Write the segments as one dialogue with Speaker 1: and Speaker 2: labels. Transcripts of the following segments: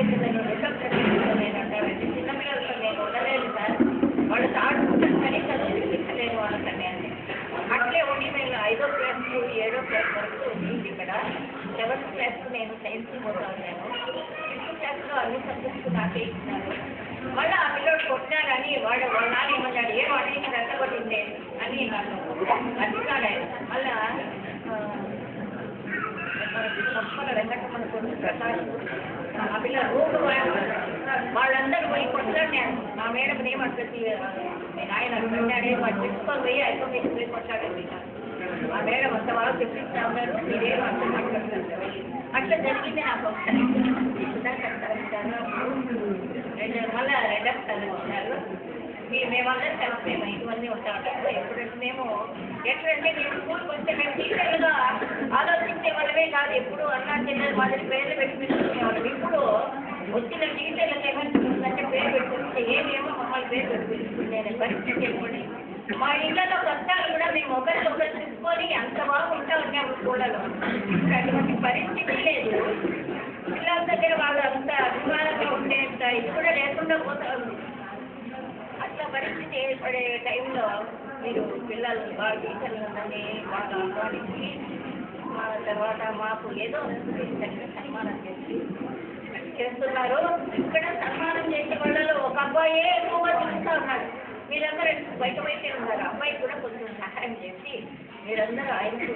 Speaker 1: పిల్లలను రెండో తరగతిలో నేను అంటానండి. చిన్నపిల్లలతో నేను ఉండలేదు సార్. వాళ్ళు ఆడుకుంటారు కానీ చదివించలేని వాళ్ళకని అండి. అట్లే ఉండి నేను 5వ క్లాస్ 7వ క్లాస్ వరకు ఉంది ఇక్కడ. 7th క్లాస్ నేను సైన్స్ పోతా ఉన్నాను. 5th క్లాస్లో అన్ని సబ్జెక్ట్స్ నాకే ఇచ్చినారు. మళ్ళీ ఆ పిల్లడు కొట్టినాడని వాళ్ళ నాన్న ఏమన్నాడు, ఏం అడిగిన రెచ్చగొట్టిందే అని నన్ను అడిగినాడు. మళ్ళా పక్కన వెంకటమ్మని కొడుకు ప్రకాష్ ఆ పిల్ల రోడ్డు వాళ్ళందరూ పోయి కొట్లాడినారు. మా మేడం ఏమంటుంది, ఆయన కొట్టాడే వాడు ప్రిన్సిపల్ పోయి ఐసోలేషన్ పోయి కొట్లాడండి. ఆ మేడం అంత బాగా తెప్పిస్తా ఉన్నారు, మీరేమో అంత మాట్లాడుతున్నారు. అట్లా జరిగింది. నాకు ఒకసారి మళ్ళీ రెండవ సార్లు వచ్చినారు. మేమందరం కలిసి మేము 5 మంది ఉంటా ఉంటాము. ఎప్పుడంటే మేము ఎట్లంటే మేము స్కూల్కి వస్తే మేము టీచర్లుగా ఆలోచించే వాళ్ళమే కాదు, ఎప్పుడు అన్నా చెల్లెలు మాదిరి పేర్లు పెట్టి పిలుచుకునేవాళ్ళం. ఇప్పుడు వచ్చిన టీచర్లకు ఏమనిపిస్తుందంటే పేరు పెట్టుకుంటే ఏమేమో మమ్మల్ని పేరు పెట్టి పిలుచుకునే పరిస్థితి ఏర్పడి మా ఇళ్లలో కష్టాలు కూడా మేము ఒకరికొకరు చూసుకొని అంత బాగుంటా ఉన్నాము స్కూళ్ళలో. ఇప్పుడు అటువంటి పరిస్థితి లేదు. పిల్లల దగ్గర వాళ్ళు అంత అభిమానంగా ఉండేంత ఇది కూడా లేకుండా పోతా ఉంది. అట్లా పరిస్థితి ఏర్పడే టైంలో మీరు పిల్లలు బాగా టీచర్లందరినీ బాగా ఆహ్వానించి తర్వాత మాకు ఏదో సన్మానం చేస్తున్నారు. ఇక్కడ సన్మానం చేసే వాళ్ళలో ఒక అబ్బాయే ఎక్కువగా చూస్తూ ఉన్నారు. మీరందరూ బయట బయటే ఉన్నారు. అబ్బాయి కూడా కొంచెం సహాయం చేసి మీరందరూ ఆయనకు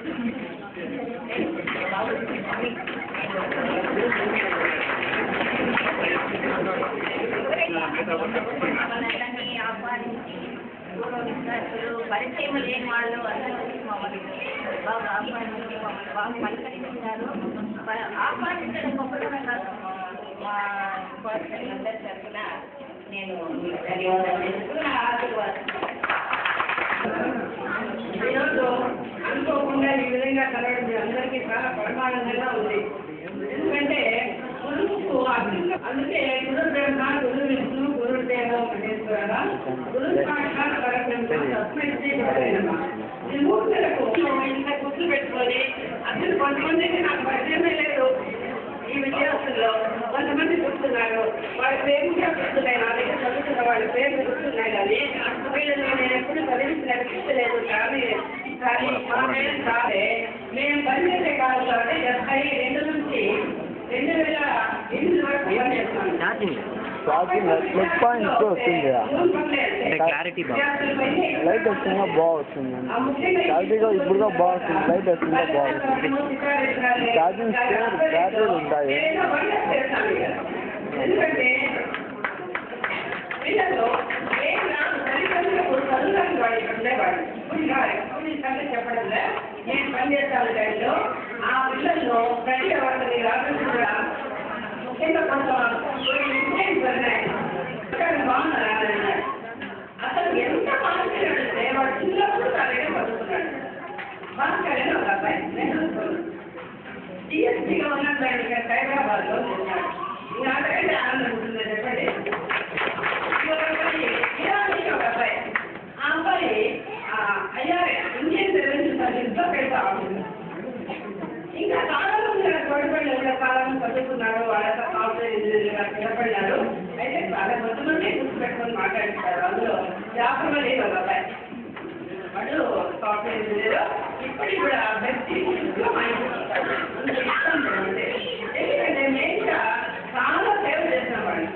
Speaker 1: వాళ్ళందరినీ ఆహ్వానించి విద్యార్థులు పరిచయం లేని వాళ్ళు అందరూ మమ్మల్ని బాగా ఆహ్వానించి మమ్మల్ని బాగా పలకరించారు. ఆహ్వానించడం గొప్పగా కాదు, మా ఉపాధ్యాయులందరి తరఫున నేను ధన్యవాదాలు చేస్తూ నా ఆశీర్వాదం. ఈరోజు అనుకోకుండా ఈ విధంగా కలవడం అందరికీ చాలా పరిమాణంగా ఉంది. ఎందుకంటే గురువుకు అందుకే గురుదేవ గురు విష్ణు గురుదేవ మహేశ్వర గురు సాక్షాత్ పరబ్రహ్మ తస్మై శ్రీ గురవే నమః. ఈ మూర్తులకు ఇంత గుర్తు పెట్టుకొని అసలు కొంతమందికి నాకు పరిచయమే లేదు. ఈ విద్యార్థుల్లో కొంతమంది గుర్తున్నారు, వాళ్ళ పేరు కూడా గుర్తున్నాయి. నా దగ్గర చదువుతున్న వాళ్ళ పేర్లు గుర్తున్నాయి. కానీ వీళ్ళని నేను ఎప్పుడు చదివించలేదు. కానీ మా పేరు కాదే మేము పనిచేసే కాదు కాబట్టి 72 నుంచి 2008 వరకు పనిచేస్తాను.
Speaker 2: క్లారిటీ లైట్ వస్తుందా బాగుంటుంది, క్లారిటీగా ఇప్పుడుగా బాగుంటుంది. లైట్ వస్తుందా బాగుంటుంది. ఛార్జింగ్ స్పేర్ బ్యాటరీలు ఉంటాయి.
Speaker 1: చెప్పడం నేను పనిచేస్తాను టైంలో ఆ పిల్లల్లో ప్రతి ఒక్కరి రాబడి కూడా ముఖ్యంగా బాగున్నారు. అసలు ఎంత మాట్లాడితే వాడు చిన్నప్పుడు నా దగ్గర పడుతున్నాడు. మాట్లాడిన ఒక అబ్బాయి టీఎస్సీగా ఉన్నట్టు హైదరాబాద్లో ఉన్నాడు. నాకైతే ఆనందం ఉంటుందని చెప్పండి. ఒక అబ్బాయి ఆ అబ్బాయి అయ్యారే ఇండియన్ రెవెన్యూ సర్వీస్లో పెడతా ఉంటుంది. ఇంకా చాలా మంది పడిపడిన కాలం చదువుకున్నారు, వాళ్ళ సాఫ్ట్వేర్ ఇంజనీర్గా స్థిరపడినారు. అయితే చాలా కొంతమంది గుర్తుపెట్టుకొని మాట్లాడిస్తారు. అందులో జాబులో లేదు ఒక అబ్బాయి, వాడు సాఫ్ట్వేర్ ఇంజనీర్. ఇప్పటికి కూడా బెస్ట్ ఎందుకంటే మెయిన్గా చాలా సేవ చేసిన వాడు.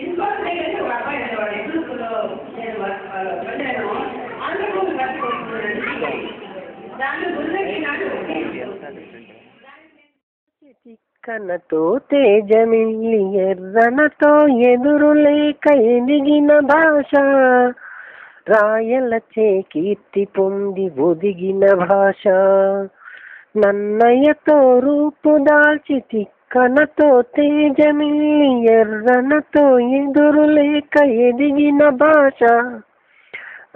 Speaker 1: ఇన్స్పాల్ చేసి ఒక అబ్బాయి అనేవాడు. ఎప్పుడు నేను వెళ్ళాను ఆంధ్రప్రదేశ్ కట్టుకుంటున్నాను. దాని గురించి నాకు
Speaker 3: కనతో తేజమిల్లి ఎర్రనతో ఎదురులేక ఎదిగిన భాష, రాయలచే కీర్తి పొంది ఒదిగిన భాష, నన్నయ్యతో రూపు దాల్చి తిక్కనతో తేజమిల్లి ఎర్రనతో ఎదురులేక ఎదిగిన భాష,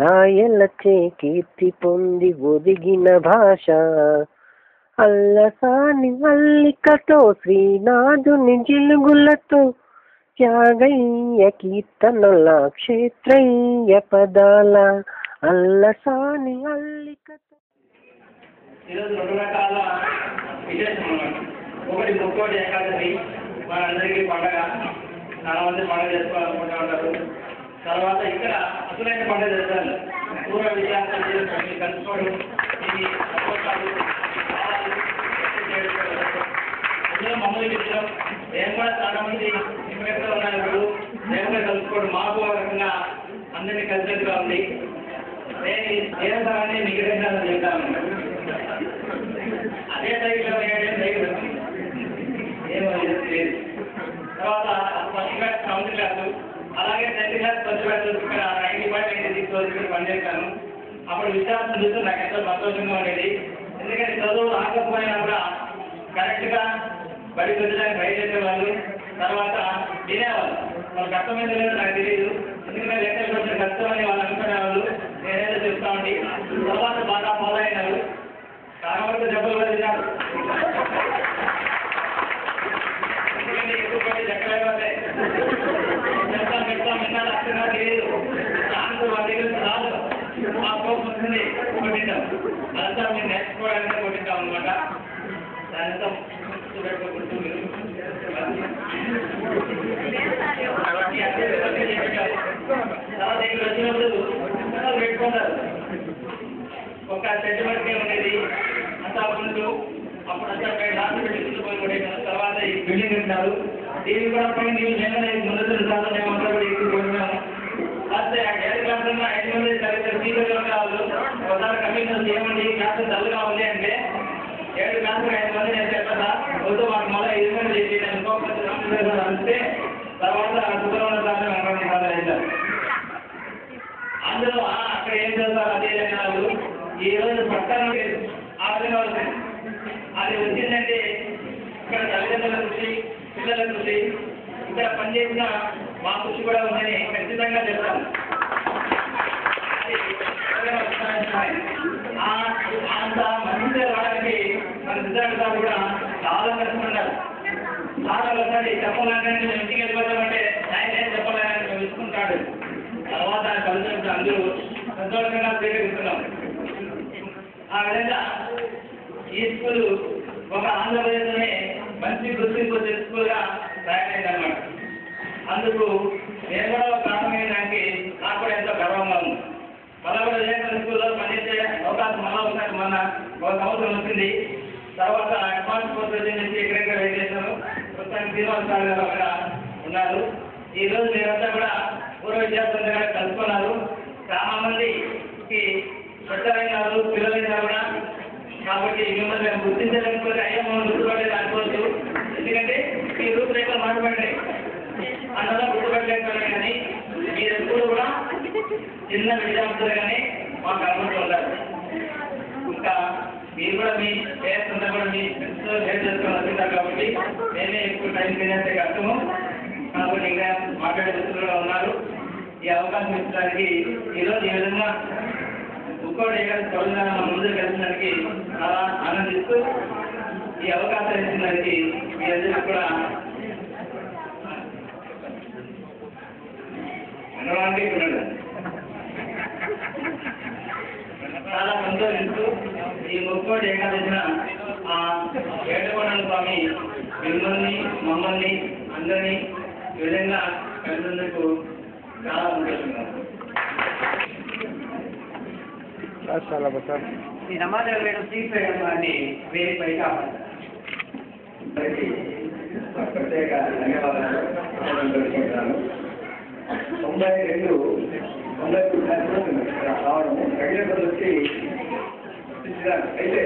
Speaker 3: రాయలచే కీర్తి పొంది ఒదిగిన భాష, అల్లసాని అల్లికతో శ్రీనాథుని జిలుగులతో త్యాగయ్య కీర్తనల క్షేత్రయ్య పదాల అల్లసాని అల్లికతో.
Speaker 4: ఈరోజు 2 రకాల విశేషం అన్నమాట. ఒకటి ముక్కోటి ఏకాదశి, మనందరికీ పండగ. చాలా మంది పండుగ చేసుకోవాలనుకుంటూ ఉంటారు. తర్వాత ఇక్కడ అసలైన పండుగ చేస్తారు. పూర్వ విద్యార్థులు కలుసుకోవడం, ఇది అపోటాలు, అందులో మమ్మల్ని విషయం మేము కూడా చాలా మంది ఎక్కడెక్కడ ఉన్నారు. మేము కూడా కలుసుకోవడం మాకు రకంగా అందరినీ కలిసినట్టుగా ఉంది. నేను దేవతాన్ని మిగిలిన చెప్తాను. అదే టైంలో ఏమో లేదు. తర్వాత ఫస్ట్ క్లాస్, సెవెంత్ క్లాసు, అలాగే 10th క్లాస్, ఫస్ట్ క్లాస్ ఇక్కడ 90% పనిచేస్తాను. అప్పుడు విద్యార్థులు చూస్తే నాకు ఎంతో సంతోషంగా ఉండేది. ఎందుకంటే చదువు రాకపోయినా కూడా కరెక్ట్గా బడికి వచ్చడానికి ట్రై చేసేవాళ్ళు. తర్వాత వినేవాళ్ళు. వాళ్ళకి అర్థమైంది లేదో నాకు తెలియదు. ఎందుకంటే లెక్కలు కొంచెం కష్టమని వాళ్ళు అనుకునేవాళ్ళు. నేనేదో చెప్తా ఉండి తర్వాత బాగా ఫాలో అయినారు. చాలా వరకు దెబ్బలు కూడా తిన్నారు. ఎందుకంటే ఎక్కువ పడి లెక్కలే చెప్తాం విన్నాడు అర్థంగా తెలియదు. ఆన్సర్ వాళ్ళ దగ్గర రాదు. మా కోపం వస్తుంది, కొట్టింటాం. అదంతా మీరు నేర్చుకోవడానికి కొట్టింటాం అనమాట. దానితో గుర్తుపెట్టుకుంటూ మీరు తర్వాత ఇక్కడ వచ్చినప్పుడు పెట్టుకుంటారు. ఒక సెంటిమెంట్కే ఉండేది అంతా ముందు. అప్పుడు అంతా లాస్ట్ పెట్టి పోయి కొట్టేసాను. తర్వాత ఈ బిల్డింగ్ ఉంటారు. దీన్ని కూడా పైన ముందు సార్లు మేము అంతా కూడా ఎక్కువ పోయినాము. అయితే 7 క్లాసుల్లో 5 మంది తరగతి టీచర్లు కావాలి. ఒకసారి కమిషన్ చేయమండి, క్లాసు డల్గా ఉంది అంటే 7 క్లాసులు 5 మంది నేను చెప్పదా వద్దు, మాకు మళ్ళీ 5 మంది చేసి నేను అంతే. తర్వాత శుక్రవారం సార్లు 20 సార్లు వేశారు. అందులో అక్కడ ఏం చేస్తారు అదే వాళ్ళు ఈ రోజు పక్కన ఆ విధంగా వస్తుంది. అది వచ్చిందంటే ఇక్కడ తల్లిదండ్రుల కృషి, పిల్లల కృషి, ఇక్కడ పనిచేసిన మా కృషి కూడా ఉందని ఖచ్చితంగా చెప్తాను. అంత మంచిగా రావడానికి మన విద్యార్థులు కూడా చాలా కష్టపడ్డారు. చాలా ఒకసారి చెప్పాలంటే మేము ఇంటికి వెళ్ళిపోతామంటే ఆయన ఏం చెప్పాలని మేము ఇసుకుంటాడు. తర్వాత ఆయన కలిసి అందరూ సంతోషంగా స్వీకరిస్తున్నాం. ఆ విధంగా ఈ స్కూల్ ఒక ఆంధ్రప్రదేశ్లోనే మంచి గుర్తింపు స్కూల్గా తయారైందన్నమాట. అందుకు నేను కూడా ప్రాథమిక దానికి నాకు కూడా ఎంతో గర్వంగా ఉంది. మళ్ళా కూడా వివేకానంద స్కూల్లో పనిచేసే అవకాశం మళ్ళా ఒకసారి మొన్న ఒక సంవత్సరం వచ్చింది. తర్వాత అడ్వాన్స్ కోర్స్ నుంచి ఎక్కడెక్కడ వెయిట్ చేశాను. ప్రస్తుతానికి శ్రీనివాస సార్ గారు అక్కడ ఉన్నారు. ఈ రోజు మీరంతా కూడా పూర్వ విద్యార్థులంతా కూడా కలుసుకున్నారు. చాలా మందికి పెద్దలైనారు, పిల్లలైనా కూడా. కాబట్టి మిమ్మల్ని మేము గుర్తించలేకపోతే అయ్యా మనం గుర్తుపడలేదు అనుకోవచ్చు. ఎందుకంటే మీ రూపురేఖలు మాట్లాడాయి అందులో గుర్తుపట్టలేకపోయినా కానీ మీరు ఎప్పుడు కూడా చిన్న విద్యార్థులుగానే మాకు అనుకుంటూ ఉంటారు. ఇంకా మీరు కూడా మీ పేరెంట్స్ అంతా కూడా మీ ఫ్రెండ్స్తో షేర్ చేసుకొని వస్తుంటారు. కాబట్టి నేనే ఎక్కువ టైం తినేస్తే కష్టము. కాబట్టి ఇంకా మాట్లాడే వ్యక్తులు ఉన్నారు. ఈ అవకాశం ఇచ్చడానికి ఈరోజు ఈ విధంగా ముక్కోటి ఏకాదశి పౌర్ణిమ మన ముందు కలిసినందుకు చాలా ఆనందిస్తూ ఈ అవకాశం ఇచ్చినందుకు మీ అందరికీ కూడా చాలా సంతోషిస్తూ ఈ ముక్కోటి ఏకాదశిన ఆ ఏడుకొండల స్వామి మిమ్మల్ని మమ్మల్ని అందరినీ ఈ విధంగా కలిసినందుకు చాలా సంతోషంగా ఈ సమాజం వేయడం తీసివేయడం వారిని వేదికపై కాపాడారు. ప్రత్యేక ధన్యవాదాలు తెలుసుకుంటున్నాను. 92 రావడం రెగ్యులేటర్ వచ్చి అయితే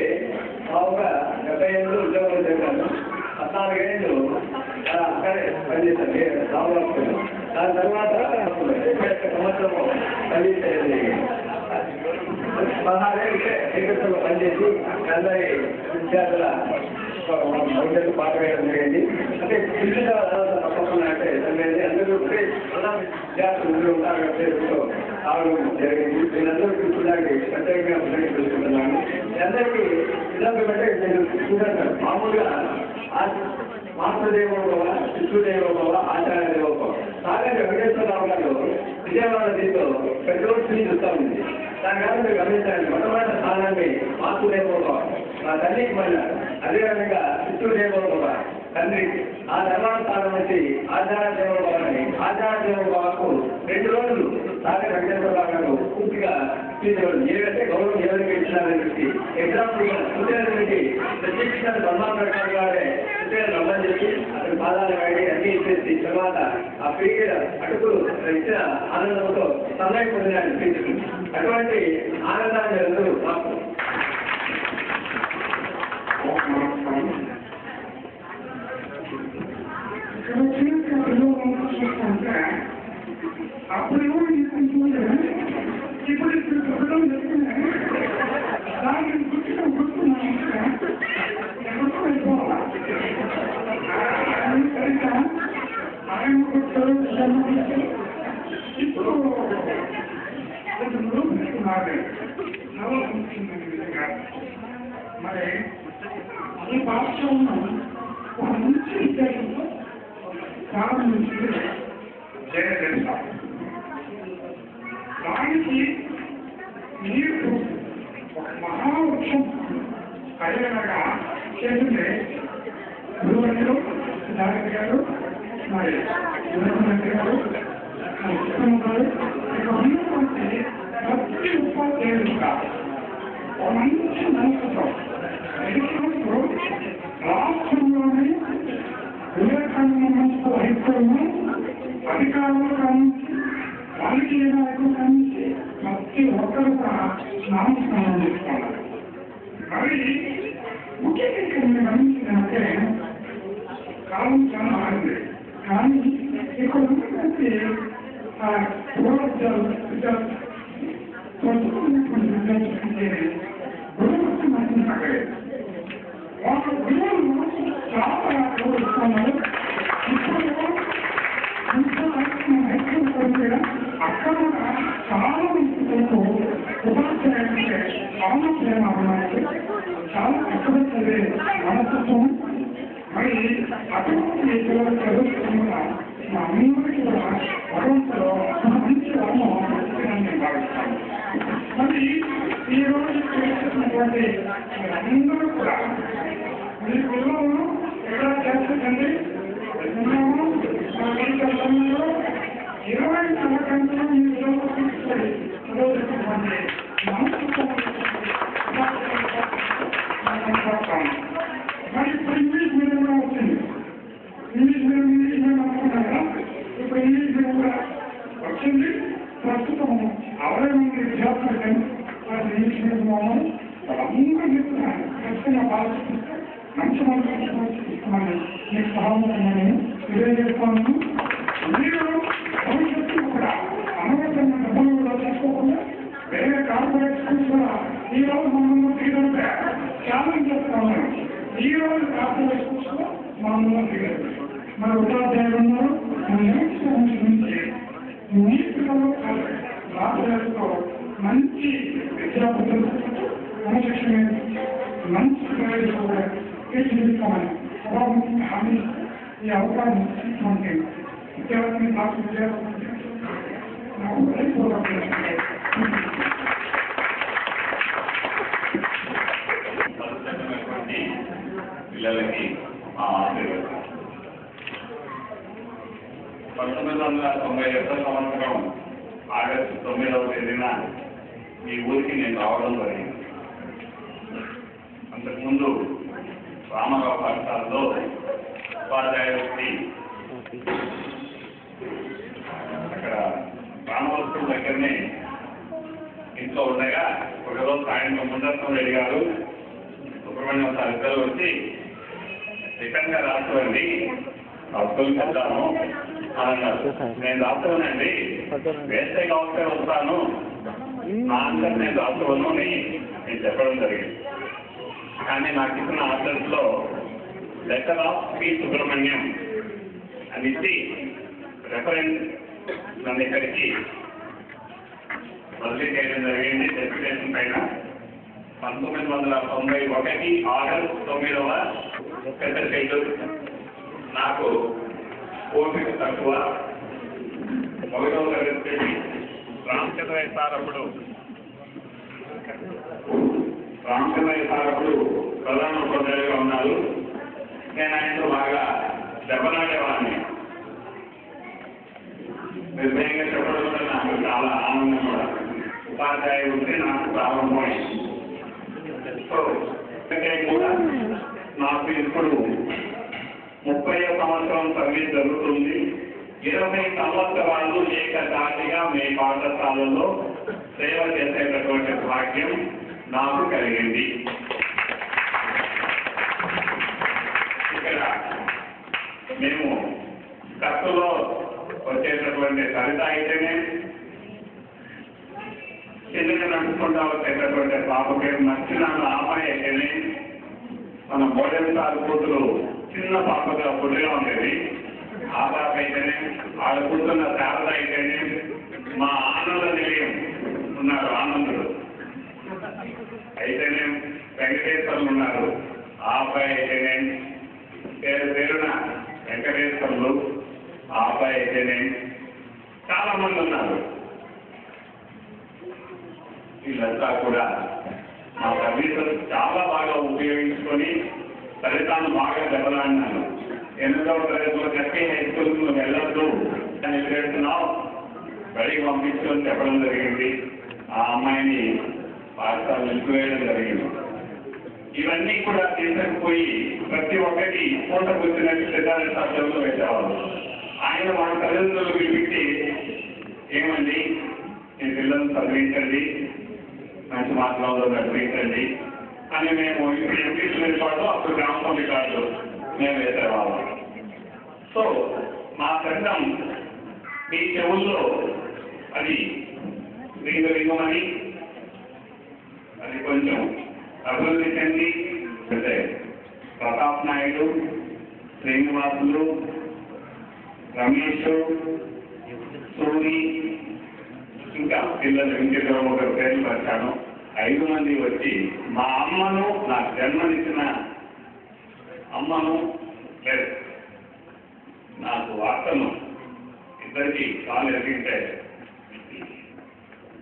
Speaker 4: మామూలుగా 78 ఉద్యోగాలు చేశాను. 14 ఏళ్ళు అక్కడే పనిచేశాను రావులో. దాని తర్వాత 21 సంవత్సరం పనిచేసేది 16 ఏళ్ళు పనిచేసి అందరి విద్యార్థుల భవిష్యత్తు పాట వేయడం జరిగింది. అంటే పిల్లల తప్పకుండా అంటే అందరూ విద్యార్థులు ఉంటారు రావడం జరిగింది. వీళ్ళందరూ చూసుకోవడానికి ప్రత్యేకంగా తెలుసుకుంటున్నాను. అందరికీ ఇలాంటి నేను చూడండి మామూలుగా మాతృదేవోభవ, శిశుదేవోభవ, ఆచార్య దేవోభవ. సాగర్ వెంకటేశ్వరరావు గారు విజయవాడ దీంతో పెట్రోల్ ఫీజు చూస్తూ ఉంది. దాని కాదు మీరు గమనించండి. మొట్టమొదటి స్థానాన్ని మాతృదేవోభవ మా తల్లికి మళ్ళీ, అదేవిధంగా శిశుదేవోభవ
Speaker 5: తండ్రి. ఆ తర్వాత కాలం నుంచి ఆచార దేవబాబుని ఆచార దేవబాబుకు 2 రోజులు సాగర వెంకటేశ్వరరావు గారు పూర్తిగా చేసేవాళ్ళు. ఏదంటే గౌరవం ఎవరికి ఇచ్చినారని చెప్పి ఎగ్జాంపుల్ సుచేరకి ప్రత్యేకించిన బ్రహ్మాంబేద్కర్ గారే సుచేర రమ్మని చెప్పి అతని పాదాలు వాడి అన్ని ఇచ్చేసి తర్వాత ఆ పీరియడ్ అటుకులు ఇచ్చిన ఆనందంతో సన్నాయి పొందిన స్పీచ్. అటువంటి ఆనందాన్ని అందరూ మాకు
Speaker 6: అప్పుడు ఇప్పుడు చెప్పడం చెప్తున్నాను. దాన్ని ఇప్పుడు మరి ఈ భాషను ఒక మంచి విద్యార్థులు ప్రారంభించి జయదేశం దానికి నీరు ఒక మహావృక్షం అయ్యేలాగా చేసింది గురువులు దారి గారు మరి గురుమంత్రి గారు గారు ఇక ఉన్నటువంటి ప్రతి ఉపాధ్యాయులు ఒక మంచి మనసుతో ఎదుగుతూ రాష్ట్రంలోని వివేకానంద మనసు హైకోర్టును అధికారులు కానీ రాజకీయ నాయకులు కానీ ప్రతి ఒక్కరు కూడా నామస్కారం చేసుకోవాలి. మరి ముఖ్యంగా ఇక్కడ మీరు గమనించినట్టే కాలం చాలా మారింది. కానీ ఇక్కడ ఉన్నటువంటి ప్రస్తుతమైనటువంటి విద్యార్థులంటే గురువు మాత్రం తగ్గలేదు. వాళ్ళ గురువులు చాలా గౌరవిస్తున్నారు. ఇప్పుడు అక్కడ చాలా మంది ఉపాధ్యాయులంటే చాలా ప్రేమ ఉన్నాయి. చాలా కష్టపడే మనస్తత్వం. మరి అటువంటి పిల్లలు చదువుతున్న మా అందరికీ కూడా భగవంతులో మంచి వర్మం నేను భావిస్తాను. మరి ఈ రోజు చేస్తున్నటువంటి అందరూ కూడా మీ పిల్లలను ఎలా చేస్తుందండి? సమయంలో 24 గంటలు మీ పిల్లలు తీసుకొని చదువుతున్నటువంటి మరి ఇప్పుడు ఇంగ్లీష్ మీడియంలో వచ్చింది. ఇంగ్లీష్ మీడియం అనుకున్నారా? ఇప్పుడు ఇంగ్లీష్ మీడియం కూడా వచ్చింది. ప్రస్తుతం 60 మంది విద్యార్థులు ఇంగ్లీష్ మీడియం వాళ్ళందరూ చెప్తున్నాను. ఖచ్చితంగా బాధిస్తుంది. మంచి మనసుమని మీకు సహాయమని తెలియజేస్తాను. మీరు భవిష్యత్తులో కూడా అనవసరమైన డబ్బులు కూడా తీసుకోకుండా వేరే కార్పొరేట్ స్కూల్స్ కూడా ఈ రోజు మనము తీరంటే ఛాలెంజ్ చేస్తాము. ఈ రోజు కార్పొరేట్ స్కూల్స్ లో మనము తీరదు. మన ఉపాధ్యాయులు ఉన్నారు. నుంచి మీ పిల్లలు రాష్ట్రాలతో మంచి విద్యార్థులు క్రమశిక్షణ మంచి ప్రయోజనం తీర్చిదిద్దామని సభాముఖంగా హామీ ఈ అవకాశం ఇచ్చినటువంటి విద్యార్థిని నాకు విద్యార్థి నాకు
Speaker 7: పిల్లలకి ఆ ఆశీర్వాదం. 1997 సంవత్సరం ఆగస్టు 9వ తేదీన ఈ ఊరికి నేను రావడం జరిగింది. అంతకుముందు రామారావు పాఠశాలలో ఉపాధ్యాయుడికి అక్కడ రామవస్తు దగ్గరనే ఇంట్లో ఉండగా ఒకరోజు సాయంత్రం ముందస్తం రెడ్డి గారు సుబ్రహ్మణ్యం సార్ ఇద్దరు వచ్చి రిటర్న్గా రాసుకోండి రాసుకొని వెళ్తాను అని అన్నారు. నేను రాసుకోనండి, వేస్తే కావస్తే వస్తాను, నా ఆన్సర్ నేను రాసుకోను అని నేను చెప్పడం జరిగింది. కానీ నాకు ఇచ్చిన ఆన్సర్స్లో లెటర్ ఆఫ్ పి సుబ్రహ్మణ్యం అని ఇచ్చి రెఫరెన్స్ నన్ను ఇక్కడికి బదిలీ చేయడం జరిగింది. డెప్యుటేషన్ పైన 1991 ఆగస్టు 9వ పెద్ద షెడ్యూల్. నాకు ఓపిక తక్కువ. 1వ తరగతి రామచంద్రయ్య సార్ అప్పుడు ప్రధాన ఉపాధ్యాయులుగా ఉన్నారు. నేను ఆయనతో బాగా దెబ్బలాడేవాడిని. నిర్భయంగా చెప్పడం కూడా నాకు చాలా ఆనందం కూడా. ఉపాధ్యాయ వృత్తి నాకు ప్రారంభమైంది. సో కూడా నాకు ఇప్పుడు 30వ సంవత్సరం సర్వీస్ జరుగుతుంది. 20 సంవత్సరాలు ఏకదాటిగా మీ పాఠశాలలో సేవ చేసేటటువంటి భాగ్యం నాకు కలిగింది. ఇక్కడ మేము కత్తులో వచ్చేటటువంటి సరిత అయితేనే, చిన్నగా నడుచుకుంటా వచ్చేటటువంటి పాప పేరు నచ్చినాను అమ్మాయి అయితేనే, మన మోడల్ సార్ కూతురు చిన్న పాపగా పుట్టిగా ఉండేది ఆ పాప అయితేనే, ఆడ కూతున్న శారద అయితేనే, మా ఆనంద నిలయం ఉన్నారు ఆనందుడు అయితేనే, వెంకటేశ్వర్లు ఉన్నారు ఆ అబ్బాయి అయితేనే, పేరున వెంకటేశ్వర్లు ఆ అబ్బాయి అయితేనే, చాలా మంది ఉన్నారు. వీళ్ళంతా కూడా మా సర్వీసులు చాలా బాగా ఉపయోగించుకొని ఫలితాన్ని బాగా దెబ్బలాడినాను. 8వ తరగతిలో కట్టి హై స్కూల్కి నువ్వు వెళ్ళొద్దు అని ఎదురెడుతున్నావు, బడికి పంపించమని చెప్పడం జరిగింది. ఆ అమ్మాయిని పాఠశాల నిలిపివేయడం జరిగింది. ఇవన్నీ కూడా తీసుకుపోయి ప్రతి ఒక్కటి పూట కూర్చున్నట్టు సిద్ధాంత శాస్త్రంలో వేసేవాళ్ళు. ఆయన మన తల్లిదండ్రులు పిలిపించి, ఏమండి మీ పిల్లల్ని చదివించండి, మంచి మార్కులలో చదివించండి అని మేము ఇప్పుడు ఎంపీసీ రికార్డు, అప్పుడు గ్రామ రికార్డు మేము వేసేవాళ్ళం. సో మా చట్టం మీ చెవుల్లో అది రింగమని అది కొంచెం అభివృద్ధి చెంది అంటే ప్రతాప్ నాయుడు, శ్రీనివాసులు, రమేష్, సూరి, ఇంకా పిల్లలు ఇంటిలో ఒక పేర్లు వచ్చాను. 5 మంది వచ్చి మా అమ్మను, నాకు జన్మనిచ్చిన అమ్మను లేదు నాకు వార్తను ఇద్దరికి కాలు ఎరిగితే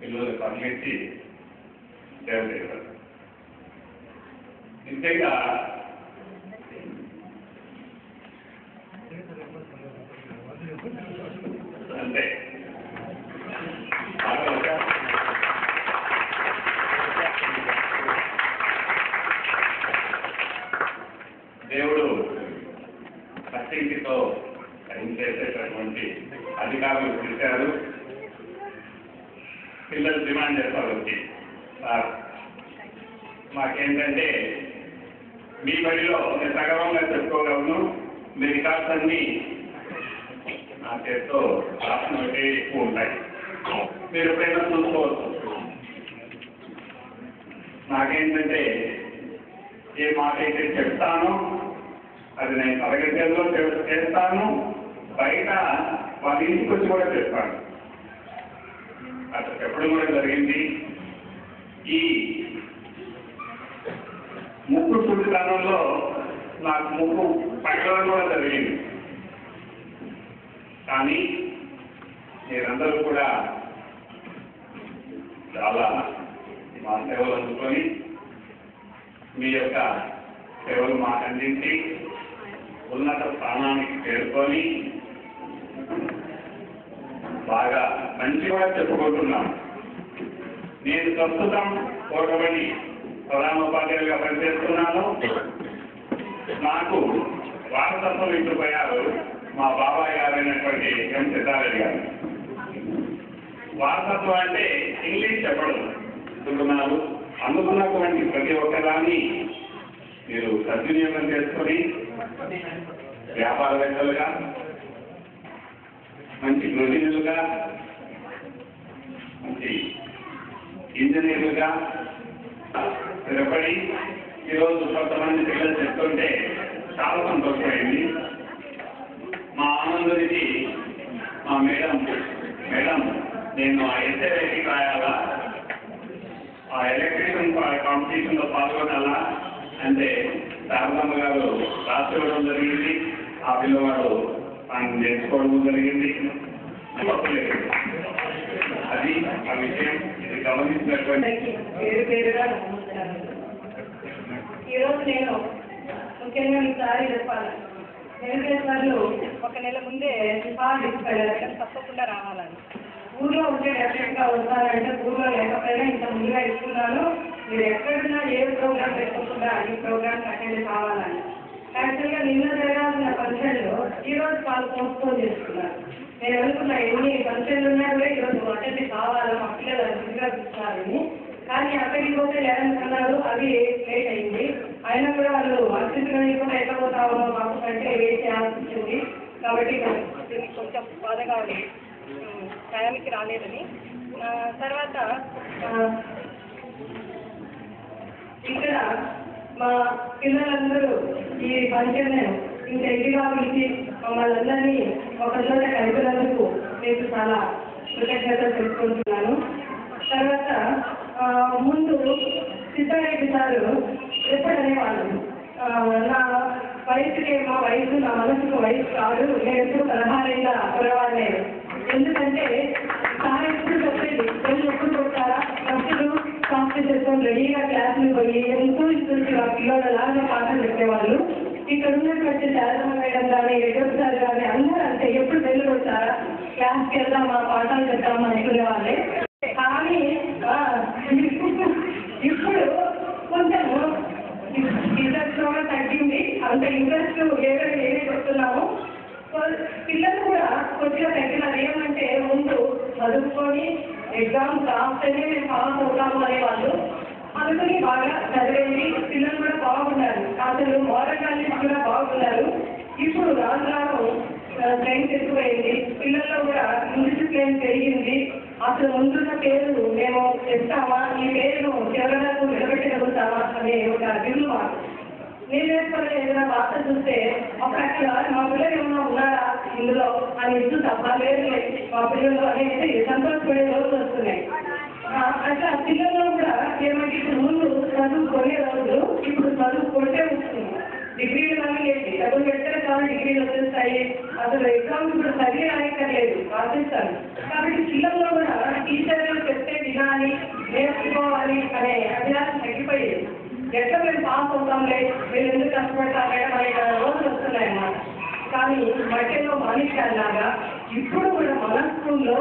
Speaker 7: పిల్లలు పంపించి సేవ చేశారు. నిజంగా అంటే దేవుడు శక్తితో చేసేటటువంటి అధికారులు పిలిచారు. పిల్లలు డిమాండ్ చేస్తారు వచ్చి, సార్ మాకేంటంటే మీ బడిలో నేను సగవంగా చెప్పుకోగలను, మీ రికార్డ్స్ అన్నీ నా చేతితో రాసినవి ఎక్కువ ఉంటాయి, మీరు ఎప్పుడైనా చూసుకోవచ్చు. నాకేంటంటే ఏ మాట అయితే చెప్తానో అది నేను తరగతిలో చేస్తాను, బయట వాళ్ళ ఇంటికి వచ్చి కూడా చెప్తాను. అట్లా చెప్పడం కూడా జరిగింది. ఈ ముక్కు చుట్టుదనంలో నాకు ముక్కు పగలడం కూడా జరిగింది. కానీ మీరందరూ కూడా చాలా మా సేవలు అందుకొని మీ యొక్క సేవలు మాకు అందించి ఉన్నత స్థానానికి చేరుకొని బాగా మంచిగా చెప్పుకుంటున్నాను. నేను ప్రస్తుతం కోటబడి ప్రధానోపాధ్యాయులుగా పనిచేస్తున్నాను. నాకు వారసత్వం ఇచ్చిపోయారు మా బాబాయ్ గారైనటువంటి ఎం సిద్ధారెడ్డి గారు. వారసత్వం అంటే ఇంగ్లీష్ చెప్పడం అనుకున్నారు. అందుకున్నటువంటి ప్రతి ఒక్కదాన్ని మీరు సద్వినియోగం చేసుకొని వ్యాపారవేత్తలుగా, మంచి గృహిణులుగా, మంచి ఇంజనీర్లుగా స్థిరపడి ఈరోజు కొంతమంది పిల్లలు చెప్తుంటే చాలా సంతోషమైంది. మా ఆనందుడికి మా మేడం నేను ఆ ఎస్ఏ రైటింగ్ రాయాలా, ఆ ఎలక్ట్రీషియన్ కాంపిటీషన్లో పాల్గొనాలా అంటే శారదమ్మ గారు రాసుకోవడం జరిగింది. ఆ పిల్లవాడు ఆయన నేర్చుకోవడం జరిగింది. అది ఆ విషయం. ఇది గమనించినటువంటి
Speaker 1: పేరు పేరుగా ఈరోజు నేను ముఖ్యంగా ఈసారి చెప్పాలి వెంకటేశ్వర్లు ఒక నెల ముందే మేడం తప్పకుండా రావాలని ఊళ్ళో ఉంటే డెఫినెట్గా వస్తారంటే ఊళ్ళో లేకపోయినా ఇంత ముందుగా ఇస్తున్నాను మీరు ఎక్కడున్నా ఏ ప్రోగ్రామ్ పెట్టుకోకుండా ఈ ప్రోగ్రామ్ అటెండ్ కావాలని యాక్చువల్గా నిన్న జరగాల్సిన ఫంక్షన్లో ఈరోజు వాళ్ళు పోస్ట్పోన్ చేసుకున్నారు నేను అనుకున్నా ఎన్ని ఫంక్షన్లు ఉన్నా కూడా ఈరోజు అటెండ్ కావాలా మా పిల్లలు అతిథిగా చూస్తారని కానీ అక్కడికి పోతే 11 అన్నారు అది లేట్ అయింది అయినా కూడా వాళ్ళు అతిథిగా కూడా ఎక్కడ పోతామో మాకు కంటే వెయిట్ చేయాల్సి వచ్చింది కాబట్టి కొంచెం బాధగా ఉంది టయానికి రాలేదని తర్వాత ఇక్కడ మా పిల్లలందరూ ఈ ఫంక్షన్ ఇంత ఇంటిగా పిలిచి మమ్మల్ని అందరినీ ఒక చోట కలిపినందుకు మీకు చాలా కృతజ్ఞతలు తెలుసుకుంటున్నాను. తర్వాత ముందు సిద్ధారెడ్డి సారు ఎప్పుడనేవాళ్ళు నా వయసుకి మా వయసు నా మనసుకు వయసు కాదు నేను ఎప్పుడు 16 ఏళ్ళ కురవాళ్ళే ఎందుకంటే సార్ ఎప్పుడు చెప్పేది వెళ్ళి ఎప్పుడు కొట్టారా ఫస్టులు కాఫీ చేసుకొని రెడీగా క్లాసులు పోయి ఎంతో ఇస్తుంది ఆ పిల్లలలాగా పాటలు చెప్పేవాళ్ళు ఇక్కడ ఉన్నటువంటి శారదమ్మ మేడం కానీ రెడ్డి సార్ కానీ అందరూ అంతే ఎప్పుడు వెళ్ళి కొట్టారా క్లాస్కి వెళ్దామా పాఠాలు చెప్తామా అనుకునే వాళ్ళే కానీ ఇప్పుడు కొంచెము ఇంట్రెస్ట్ కూడా తగ్గింది అంత ఇంట్రెస్ట్ ఏదైనా చెప్తున్నాము పిల్లలు కూడా కొద్దిగా తగ్గినారు ఏమంటే ముందు చదువుకొని ఎగ్జామ్స్ రాస్తేనే మేము పాస్ అవుతాము అనేవాళ్ళు అందుకని బాగా చదివేది పిల్లలు కూడా బాగున్నారు అసలు మోడల్ కాలేజ్ కూడా బాగున్నారు ఇప్పుడు రాను రాను స్ట్రెంగ్త్ ఎక్కువైంది పిల్లల్లో కూడా డిసిప్లిన్ పెరిగింది అసలు ముందున్న పేరు మేము చెప్తామా ఈ పేరును ఎవరైనా నిలబెట్టగలుగుతామా అనే ఒక దిగులు నేను వేసుకొని ఏదైనా వార్త చూస్తే అక్కడ మా పిల్లలు ఏమన్నా ఉన్నారా ఇందులో అని ఇస్తూ తప్ప లేదు మా పిల్లలు అనేది సంతోషపడే రోజులు వస్తున్నాయి అట్లా పిల్లల్లో కూడా ఏమంటే ఇప్పుడు ముందు చదువుకునే రోజులు ఇప్పుడు చదువుకుంటే వస్తుంది డిగ్రీలు కానీ లేదు డబ్బులు పెడితే చాలా డిగ్రీలు వచ్చేస్తాయి అసలు ఎగ్జామ్స్ కూడా సరిగ్గా రాయక్కర్లేదు రాసిస్తాను కాబట్టి పిల్లల్లో కూడా టీచర్లు చెప్తే వినాలి నేర్చుకోవాలి అనే అభ్యాసం తగ్గిపోయేది ఎట్లా మేము పాస్ అవుతాంలే మీరు ఎందుకు కష్టపడతాం మేడం అనే రోజులు వస్తున్నాయన్నమాట కానీ మధ్యలో మనిషి అన్నాగా ఇప్పుడు కూడా మన స్కూల్లో